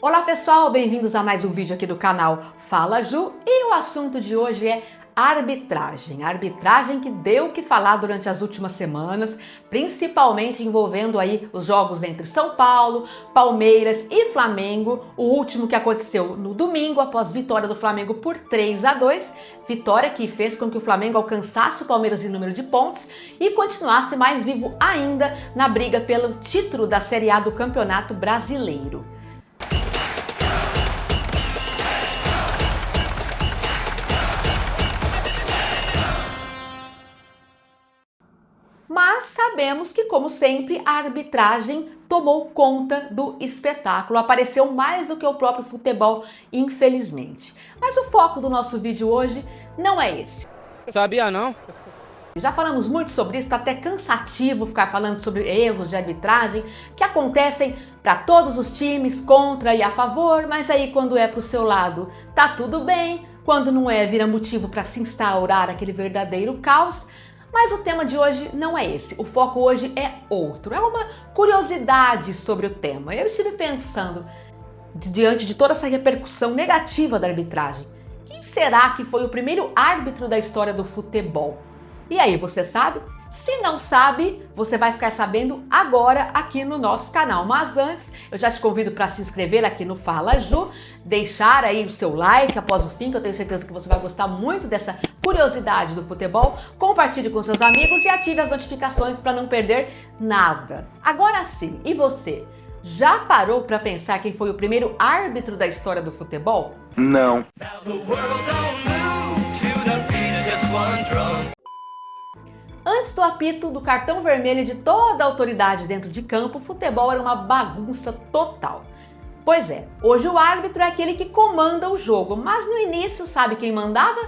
Olá pessoal, bem-vindos a mais um vídeo aqui do canal Fala Ju, e o assunto de hoje é arbitragem. Arbitragem que deu o que falar durante as últimas semanas, principalmente envolvendo aí os jogos entre São Paulo, Palmeiras e Flamengo, o último que aconteceu no domingo após vitória do Flamengo por 3-2, vitória que fez com que o Flamengo alcançasse o Palmeiras em número de pontos e continuasse mais vivo ainda na briga pelo título da Série A do Campeonato Brasileiro. Mas sabemos que, como sempre, a arbitragem tomou conta do espetáculo, apareceu mais do que o próprio futebol, infelizmente. Mas o foco do nosso vídeo hoje não é esse. Sabia não? Já falamos muito sobre isso, tá até cansativo ficar falando sobre erros de arbitragem que acontecem para todos os times, contra e a favor, mas aí quando é pro seu lado tá tudo bem, quando não é vira motivo para se instaurar aquele verdadeiro caos. Mas o tema de hoje não é esse, o foco hoje é outro, é uma curiosidade sobre o tema. Eu estive pensando, diante de toda essa repercussão negativa da arbitragem, quem será que foi o primeiro árbitro da história do futebol? E aí, você sabe? Se não sabe, você vai ficar sabendo agora aqui no nosso canal. Mas antes, eu já te convido para se inscrever aqui no Fala Ju, deixar aí o seu like após o fim, que eu tenho certeza que você vai gostar muito dessa curiosidade do futebol. Compartilhe com seus amigos e ative as notificações para não perder nada. Agora sim, e você? Já parou para pensar quem foi o primeiro árbitro da história do futebol? Não. Antes do apito, do cartão vermelho e de toda a autoridade dentro de campo, o futebol era uma bagunça total. Pois é, hoje o árbitro é aquele que comanda o jogo, mas no início sabe quem mandava?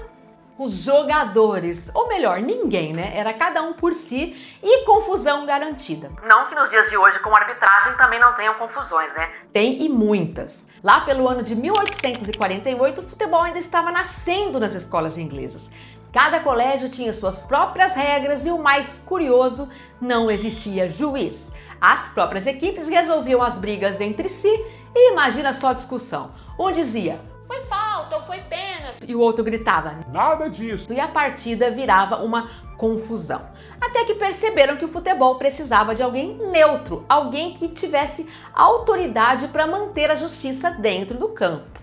Os jogadores, ou melhor, ninguém, né? Era cada um por si e confusão garantida. Não que nos dias de hoje com arbitragem também não tenham confusões, né? Tem e muitas. Lá pelo ano de 1848, o futebol ainda estava nascendo nas escolas inglesas. Cada colégio tinha suas próprias regras e o mais curioso, não existia juiz. As próprias equipes resolviam as brigas entre si e imagina só a discussão. Um dizia, foi falta ou foi pênalti, e o outro gritava, Nada disso. e a partida virava uma confusão. Até que perceberam que o futebol precisava de alguém neutro, alguém que tivesse autoridade para manter a justiça dentro do campo.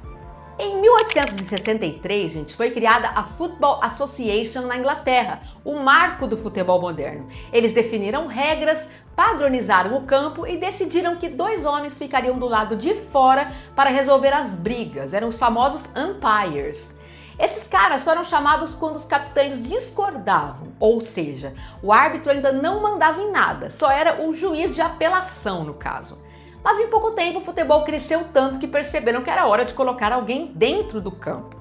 Em 1863, gente, foi criada a Football Association na Inglaterra, o marco do futebol moderno. Eles definiram regras, padronizaram o campo e decidiram que dois homens ficariam do lado de fora para resolver as brigas. Eram os famosos umpires. Esses caras só eram chamados quando os capitães discordavam, ou seja, o árbitro ainda não mandava em nada, só era o juiz de apelação no caso. Mas em pouco tempo o futebol cresceu tanto que perceberam que era hora de colocar alguém dentro do campo.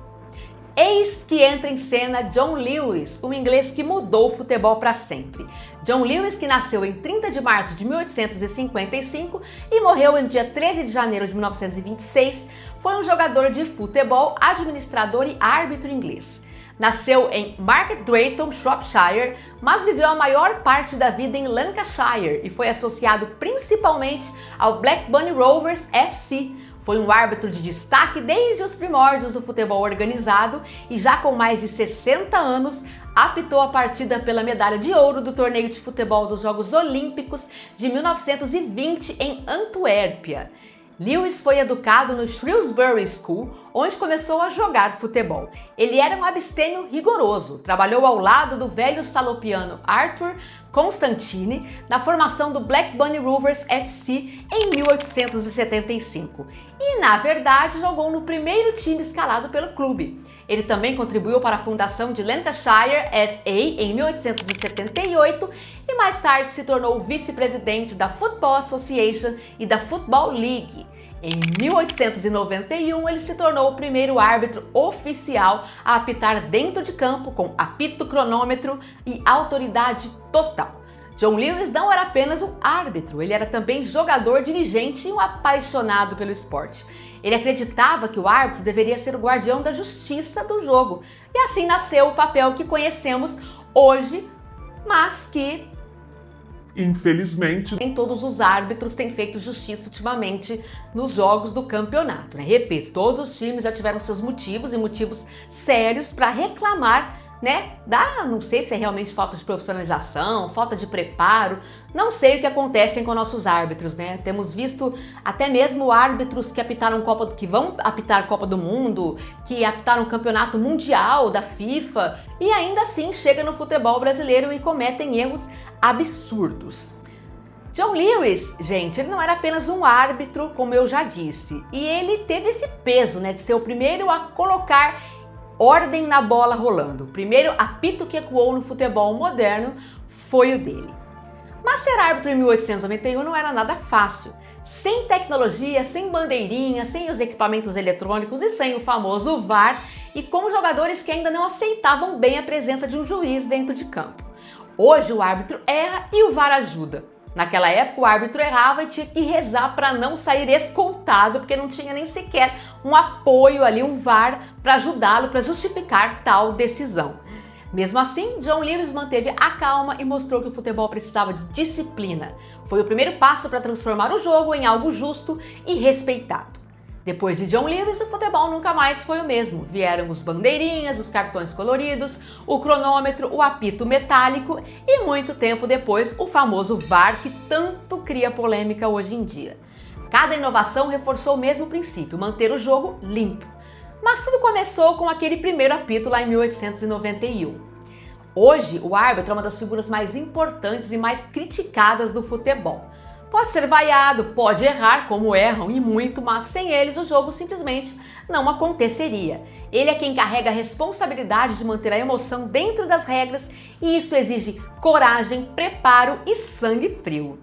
Eis que entra em cena John Lewis, um inglês que mudou o futebol para sempre. John Lewis, que nasceu em 30 de março de 1855 e morreu em dia 13 de janeiro de 1926, foi um jogador de futebol, administrador e árbitro inglês. Nasceu em Market Drayton, Shropshire, mas viveu a maior parte da vida em Lancashire e foi associado principalmente ao Blackburn Rovers FC. Foi um árbitro de destaque desde os primórdios do futebol organizado e já com mais de 60 anos apitou a partida pela medalha de ouro do torneio de futebol dos Jogos Olímpicos de 1920 em Antuérpia. Lewis foi educado no Shrewsbury School, onde começou a jogar futebol. Ele era um abstêmio rigoroso, trabalhou ao lado do velho salopiano Arthur Constantine na formação do Blackburn Rovers FC em 1875 e, na verdade, jogou no primeiro time escalado pelo clube. Ele também contribuiu para a fundação de Lancashire FA em 1878 e mais tarde se tornou vice-presidente da Football Association e da Football League. Em 1891, ele se tornou o primeiro árbitro oficial a apitar dentro de campo com apito cronômetro e autoridade total. John Lewis não era apenas um árbitro, ele era também jogador, dirigente e um apaixonado pelo esporte. Ele acreditava que o árbitro deveria ser o guardião da justiça do jogo. E assim nasceu o papel que conhecemos hoje, mas que Infelizmente, nem todos os árbitros têm feito justiça ultimamente nos jogos do campeonato, né? Repito, todos os times já tiveram seus motivos e motivos sérios para reclamar, né? Não sei se é realmente falta de profissionalização, falta de preparo, não sei o que acontece com nossos árbitros, né? Temos visto até mesmo árbitros que vão apitar Copa do Mundo, que apitaram o Campeonato Mundial da FIFA e ainda assim chegam no futebol brasileiro e cometem erros absurdos. John Lewis, gente, ele não era apenas um árbitro, como eu já disse, e ele teve esse peso, né, de ser o primeiro a colocar ordem na bola rolando. O primeiro apito que ecoou no futebol moderno foi o dele. Mas ser árbitro em 1891 não era nada fácil. Sem tecnologia, sem bandeirinha, sem os equipamentos eletrônicos e sem o famoso VAR, e com jogadores que ainda não aceitavam bem a presença de um juiz dentro de campo. Hoje o árbitro erra e o VAR ajuda. Naquela época o árbitro errava e tinha que rezar para não sair escoltado, porque não tinha nem sequer um apoio ali, um VAR, para ajudá-lo, para justificar tal decisão. Mesmo assim, John Lewis manteve a calma e mostrou que o futebol precisava de disciplina. Foi o primeiro passo para transformar o jogo em algo justo e respeitado. Depois de John Lewis, o futebol nunca mais foi o mesmo. Vieram os bandeirinhas, os cartões coloridos, o cronômetro, o apito metálico e muito tempo depois o famoso VAR que tanto cria polêmica hoje em dia. Cada inovação reforçou o mesmo princípio, manter o jogo limpo. Mas tudo começou com aquele primeiro apito lá em 1891. Hoje, o árbitro é uma das figuras mais importantes e mais criticadas do futebol. Pode ser vaiado, pode errar, como erram e muito, mas sem eles o jogo simplesmente não aconteceria. Ele é quem carrega a responsabilidade de manter a emoção dentro das regras e isso exige coragem, preparo e sangue frio.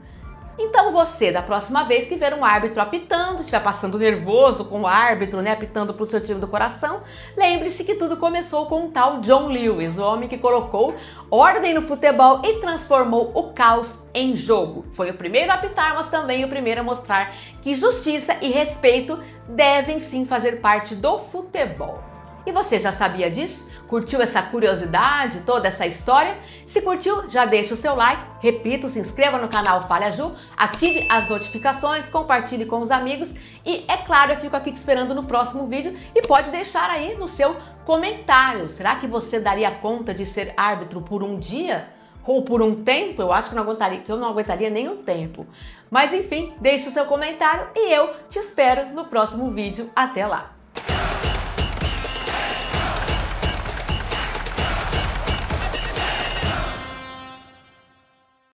Então você, da próxima vez que ver um árbitro apitando, estiver passando nervoso com o árbitro, né, apitando para o seu time do coração, lembre-se que tudo começou com o tal John Lewis, o homem que colocou ordem no futebol e transformou o caos em jogo. Foi o primeiro a apitar, mas também o primeiro a mostrar que justiça e respeito devem sim fazer parte do futebol. E você já sabia disso? Curtiu essa curiosidade, toda essa história? Se curtiu, já deixa o seu like, repito, se inscreva no canal Falha Ju, ative as notificações, compartilhe com os amigos e, é claro, eu fico aqui te esperando no próximo vídeo e pode deixar aí no seu comentário. Será que você daria conta de ser árbitro por um dia? Ou por um tempo? Eu acho que eu não aguentaria nem um tempo. Mas enfim, deixe o seu comentário e eu te espero no próximo vídeo. Até lá!